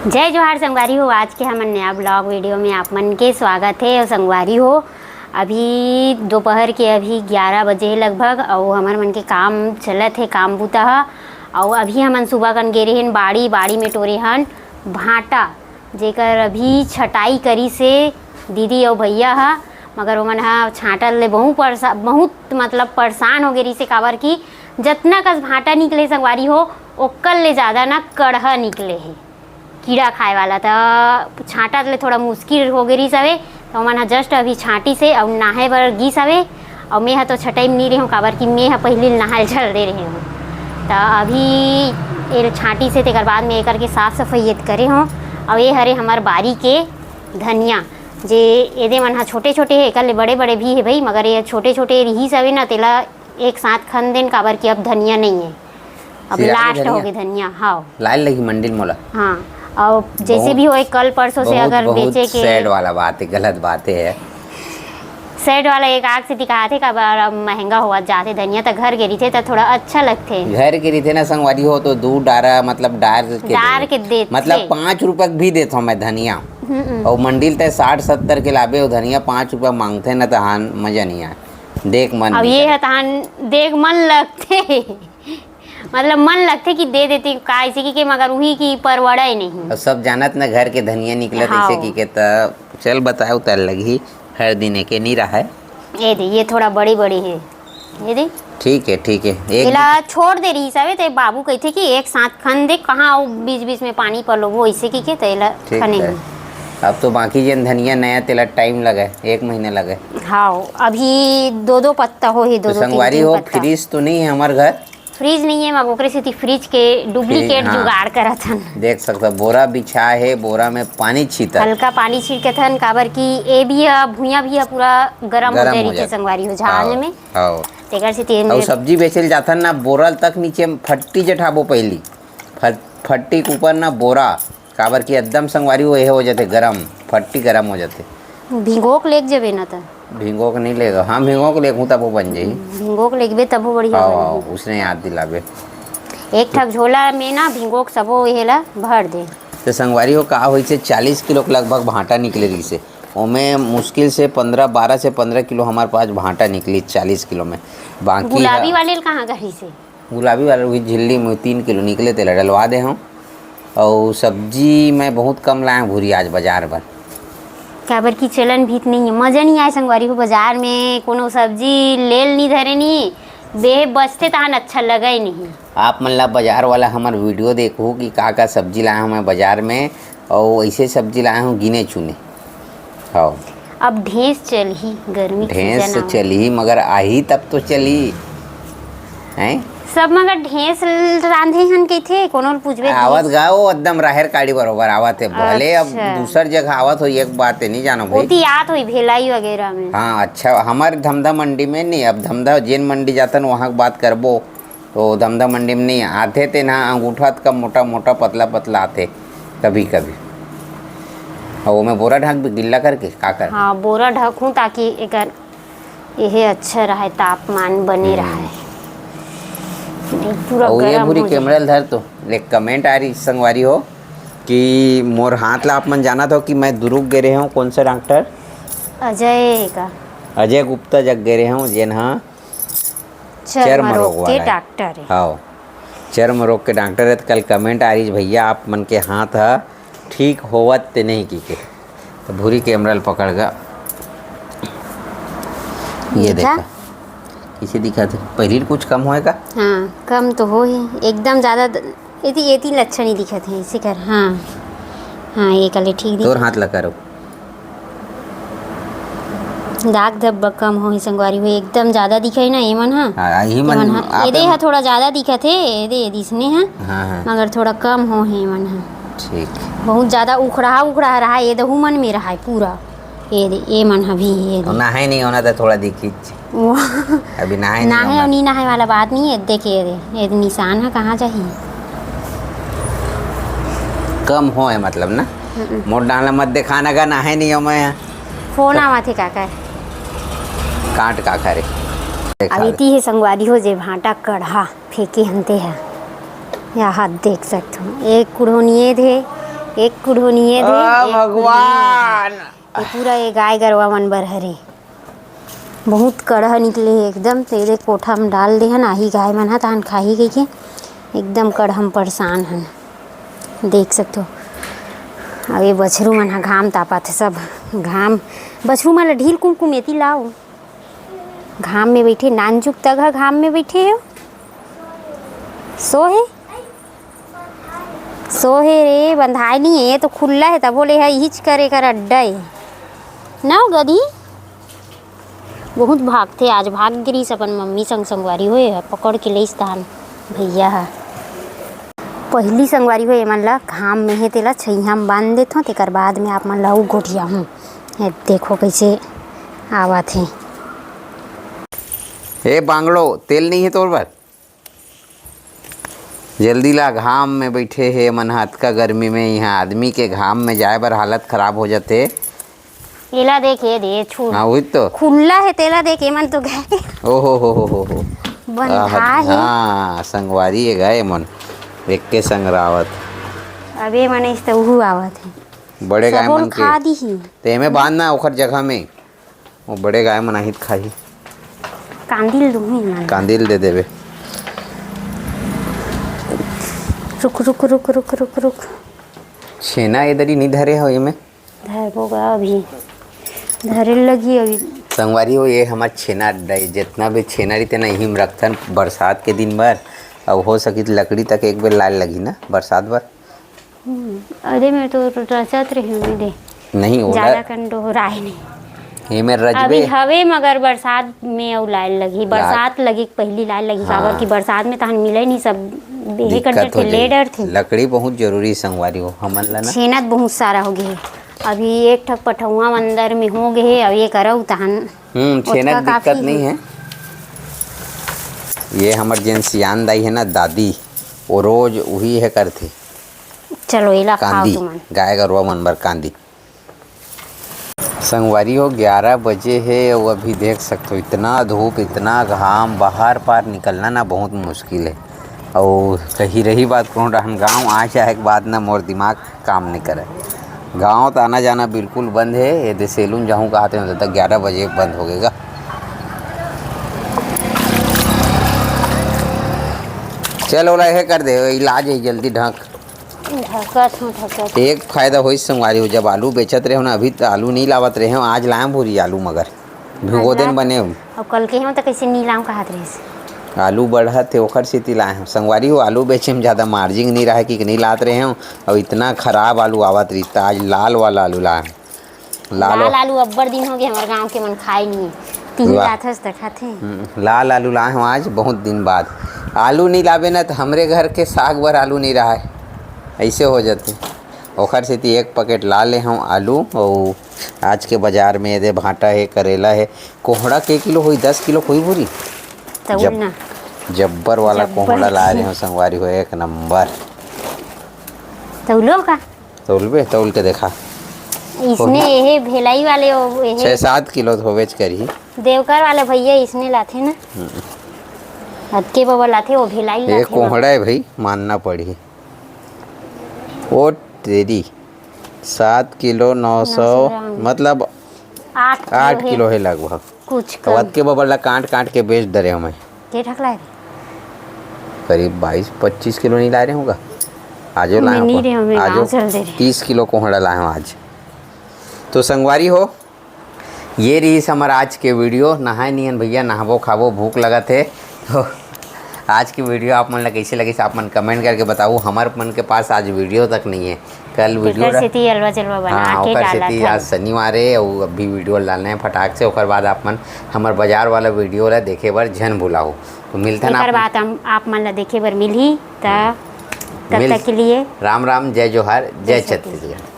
जय जोहार संगवारी हो। आज के हमन नया ब्लॉग वीडियो में आप मन के स्वागत है। और संगवारी हो, अभी दोपहर के अभी 11 बजे लगभग और हमर मन के काम चलत है, काम बूता है। और अभी हमन सुबह कन गे रहेन बाड़ी में टोरे हन भाटा, जेकर अभी छटाई करी से दीदी और भैया है, मगर ओमन हा छाटल ले बहुत मतलब परेशान हो गई से, काबर की जतना कस भाटा निकले संगवारी हो ओक्कल ले ज़्यादा ना कड़हा निकले है कीड़ा खाए वाला। तो छाटत ले थोड़ा मुश्किल हो गई सवे, तो मन हा जस्ट अभी छाटी से और नहाए बर गी सवे। और मैं हा तो छटाई में नहीं रही हूँ, काबर कि मैं हा पहले नहाल चल दे रही हूँ। तो अभी ये छाटी से तेकर बाद में एक साफ़ सफाई करे हूँ। और ये हरे हमार बारी के धनिया, जे एदे मन हा छोटे छोटे है, एक बड़े बड़े भी है भाई, मगर ये छोटे छोटे रही सवे ना, तेला एक साथ खन देन, काबर कि अब धनिया नहीं है, अब लास्ट हो गई धनिया। हाँ लाल लगी मंडिल मोला। हाँ, और जैसे भी हो एक कल परसों से अगर बेचे के सैड वाला बात है, गलत बात है। सैड वाला एक आग से दिखा थे, का महंगा हुआ जाते धनिया, तो घर गिरी थे तो थोड़ा अच्छा लगते। घर गिरी थे ना संगवारी हो, तो दूध डारा मतलब डार के दे मतलब 5 रुपये भी देता हूँ मैं धनिया। और मंडिल ते 60-70 के लाभे और धनिया 5 रुपये मांगते ना, तो हान मजा नहीं आए। देख मन अब ये है तहान देख मन लगते मतलब मन लगते कि दे देती का ऐसे की, मगर वही की परवड़ा ही नहीं। और सब जानत ना घर के धनिया निकलत ऐसे की के, तो चल बताओ तल लगी हर दिन के नहीं रहा है। ये दे, ये थोड़ा बड़ी बड़ी है, ये दे ठीक है एक छोड़ दे रही सब। तो बाबू कहते कि एक साथ खन दे, कहाँ बीच बीच में पानी पलो वो ऐसे की के तेला खने। अब तो बाकी जन धनिया नया तेला टाइम लगे, 1 महीना लगे। हाँ, अभी 2-2 पत्ता हो ही, 2-2 संगवारी हो। फ्रीज तो नहीं है हमारे घर, फ्रीज नहीं है, मगर ओकरे से फ्रिज के डुप्लीकेट जुगाड़ करत हन। देख सकता बोरा बिछा है, बोरा में पानी छीता, हल्का पानी छिड़कत हन, काबर की ए भी भुइया भी पूरा गरम हो जाए रही संगवारी हो झाल में। तेकर से तेल और सब्जी बेचल जाथन ना, बोरल तक नीचे फट्टी जठाबो पहली फट्टी के ऊपर ना बोरा, काबर की एकदम संगवारी हो हो जाते गरम, फट्टी गरम हो जाते। भिंगोक लेक जबे ना, तो भिंगोक नहीं लेगा। हाँ भिंगोक लेक हूँ तब वो बन जाई, भिंगोक लेगबे तब वो बढ़िया बनी। उसने याद दिलाबे एक ठक झोला में ना भिंगोक सबो हेला भर दे। तो संगवारी हो का होई से 40 किलो के लगभग भाटा निकले रही से, ओमें मुश्किल से 12 से 15 किलो हमारे पास भाटा निकली 40 किलो में। बाकी गुलाबी वाले कहाँ गरी से, गुलाबी वाले वही झिल्ली में 3 किलो निकले थे, डलवा दे हूँ। और सब्जी मैं बहुत कम लाया भूरी आज बाजार पर, काबर की चलन भी नहीं है, मजा नहीं आए संगवारी को बाजार में कोनो सब्जी लेल नहीं धरे नहीं बे बचते तहन अच्छा लगा ही नहीं। आप मतलब बाजार वाला हमारे वीडियो देखो कि का सब्जी लाया हूँ मैं बाजार में, और ऐसे सब्जी लाया हूँ गिने चुने। हाँ अब ढेंस चल ही, गर्मी ढेंस चली ही, मगर आई तब तो चली हैं सब, मगर ढेंस रांधे हन के थे कोनो पूछबे आवत गाओ एकदम राहर काड़ी बरोबर आवत है। भले अब दूसर जगह आवत हो, एक बात है नहीं जानो भाई, होती याद हुई भेलाई वगैरह में। हाँ अच्छा, हमारे धमधा मंडी में नहीं, अब धमधा जेन मंडी जातन वहाँ की बात करबो, तो धमधा मंडी में नहीं आते थे ना, अंगूठा का मोटा मोटा पतला पतला आते कभी कभी। और वो मैं बोरा ढक भी गिल्ला करके का कर। हाँ बोरा ढकूँ ताकि एक यह अच्छा रहे, तापमान बने रहे। पूरा ये पूरी कैमरा धर तो एक कमेंट आ रही संगवारी हो कि मोर हाथ ला आप मन जाना था कि मैं दुरुक गे रहे हूँ। कौन सा डॉक्टर? अजय गुप्ता जग गे रहे हूँ, जेन हाँ चर्म रोग के डॉक्टर है। हाँ चर्म रोग के डॉक्टर है। तो कल कमेंट आ रही भैया आप मन के हाथ है ठीक होवत ते नहीं की के, तो भूरी कैमरा पकड़ का ये देखा किसे दिखा थे पहले कुछ कम होएगा। हाँ कम तो हो ही, एकदम ज़्यादा ये लक्षण ही दिखा थे इसे कर। हाँ हाँ ये कल ठीक तोर हाथ लगा रो, दाग धब्बा कम हो ही संगवारी हुई, एकदम ज़्यादा दिखाई ना ये मन। हाँ ये हा थोड़ा ज़्यादा दिखा थे ये दिसने हैं, मगर थोड़ा कम हो ही मन। ठीक, बहुत ज़्यादा उखड़ा रहा ये दहू मन में रहा है पूरा, ये मन अभी ये नहाए नहीं होना था थोड़ा दिखी अभी नहाए और नहीं नहाए वाला बात नहीं है। देखिए ये निशान है कहाँ चाहिए कम हो है मतलब ना, मोट डालना मत दिखाना का नहाए नहीं हो मैं फोन आवा थे काका काट का करे। अब इतनी है संगवारी हो जे भाटा कढ़ा फेंके हनते हैं, या हाथ देख सकते हो एक कुढ़ोनिए थे एक कुढ़ोनी है दे एक भगवान ये पूरा ये गाय गरवा मन बर हरे बहुत कड़ह निकले हे एकदम तेरे कोठा में डाल दे हन आही गाय मन ह तान खाही गई के एकदम कड़हम परेशान हन देख सकते हो। अब ये बछरू मन ह घाम तापत है सब घाम बछरू मन ल ढील कुमकुम एती लाओ घाम में बैठे नानजुक तक है घाम में बैठे हो सोहे रे बंधाई नहीं है ये तो खुला है तब बोले है हिच करे कर अड्डा है ना हो गधी बहुत भागते आज भाग गिरी अपन मम्मी संग संगवारी हुए है पकड़ के ले स्थान भैया है पहली संगवारी हुए मन ला घाम में है तेला छैया में बांध देत हूँ तेकर बाद में आप मन ला गोठिया हूँ देखो कैसे आवत है। हे बांगड़ो तेल नहीं है तोर बर जल्दी ला घाम में बैठे हे मन हाथ का गर्मी में यहाँ आदमी के घाम में जाए बर हालत खराब हो जाते। तेला देखे दे छू हाँ वही तो खुला है तेला देखे मन तो गए ओ हो बंधा है हाँ संगवारी है गए मन एक के संग रावत अबे मन इस तो उहु आवत है बड़े गाय मन खा दी ही ते में बांधना ओखर जगह में वो बड़े गाय मन आहित खाही कांदिल दूही मन कांदिल दे देवे रुक रुक रुक रुक रुक रुक छेना इधर ही नहीं धरे हो ये में धर होगा अभी धरे लगी अभी संगवारी हो ये हमार छेना अड्डा है जितना भी छेना रही तेना यहीं में रखथन बरसात के दिन भर अब हो सकी तो लकड़ी तक एक बेर लाल लगी ना बरसात भर अरे मैं तो रचत रही हूँ दे नहीं ज़्यादा कंडो राय नहीं ये में रजबे अभी हवे मगर बरसात में और लाल लगी बरसात लगी पहली लाल लगी काबर की बरसात में तहन मिले नहीं सब बेहे कंडर थे लेडर थे लकड़ी बहुत जरूरी संगवारी हो हमन ला ना छेनत बहुत सारा हो गए अभी एक ठक पठौआ मंदिर में हो गए अब ये करो तहन छेनत दिक्कत नहीं है। ये हमार जेन सियान दाई है ना दादी वो रोज वही है करते चलो इला खाओ कांदी तुमन गाय गरवा मन बर कांदी संगवारी हो 11 बजे है और अभी देख सकते हो इतना धूप इतना घाम बाहर पार निकलना ना बहुत मुश्किल है और कहीं रही बात कहूँ हम गाँव आ जाए के बाद ना मोर दिमाग काम नहीं करे गांव तो आना जाना बिल्कुल बंद है यदि सैलून जाऊँ कहते हैं तब 11 बजे बंद हो गएगा। चल ओला यह कर दे इलाज है जल्दी ढक एक फायदा हो संगवारी हो जब आलू बेचत रहे हो ना अभी तो आलू नहीं लावत रहे हो आज लाए भूरी आलू मगर भिगो दिन बने हो और कल के हम तो कैसे नहीं लाऊं कहत रहे आलू बढ़त थे ओखर सेती लाए हैं संगवारी हो आलू बेचे में ज़्यादा मार्जिन नहीं रहा कि नहीं लात रहे हो और इतना खराब आलू आवत रही था आज लाल वाला आलू लाए लाल आलू अब्बर दिन हो गए हमारे गांव के मन खाए नहीं तीन लाथस तक खाते लाल आलू लाए हो आज बहुत दिन बाद आलू नहीं लावे ना तो हमरे घर के साग भर आलू नहीं रहा है ऐसे हो जाते ओखर से एक पैकेट ला ले हूँ आलू और आज के बाजार में यदि भाटा है करेला है कोहड़ा के किलो हुई 10 किलो हुई पूरी जब्बर वाला कोहड़ा ला रहे हो संगवारी हो एक नंबर तौलो का तौलबे तौल के देखा इसने ये भेलाई वाले 6-7 किलो तो बेच करी देवकर वाले भैया इसने लाते ना हदके बाबा लाते वो भेलाई ये कोहड़ा है भाई मानना पड़ी वो तेरी 7 किलो 900 मतलब 8 किलो है लगभग कुछ कवत के बबला काट के बेच दे रहे हो मैं के ठक लाए करीब 22-25 किलो नहीं ला रहे होगा आज लाए आज 30 किलो कोहड़ा लाए हो आज तो संगवारी हो ये रही हमारा आज के वीडियो नहाए नियन भैया नहाबो खाबो भूख लगा थे तो आज की वीडियो आप मन ला कैसे लगी आप मन कमेंट करके बताओ हमारे मन के पास आज वीडियो तक नहीं है कल वीडियो आज शनिवार है और अभी वीडियो डालना है फटाक से और बाद आप मन हमारे बाजार वाला वीडियो ला देखे बर झन भुलाओ तो मिलता ना बात आप मन ला देखे बर मिली तब तक के लिए राम राम जय जोहार जय छत्तीसगढ़।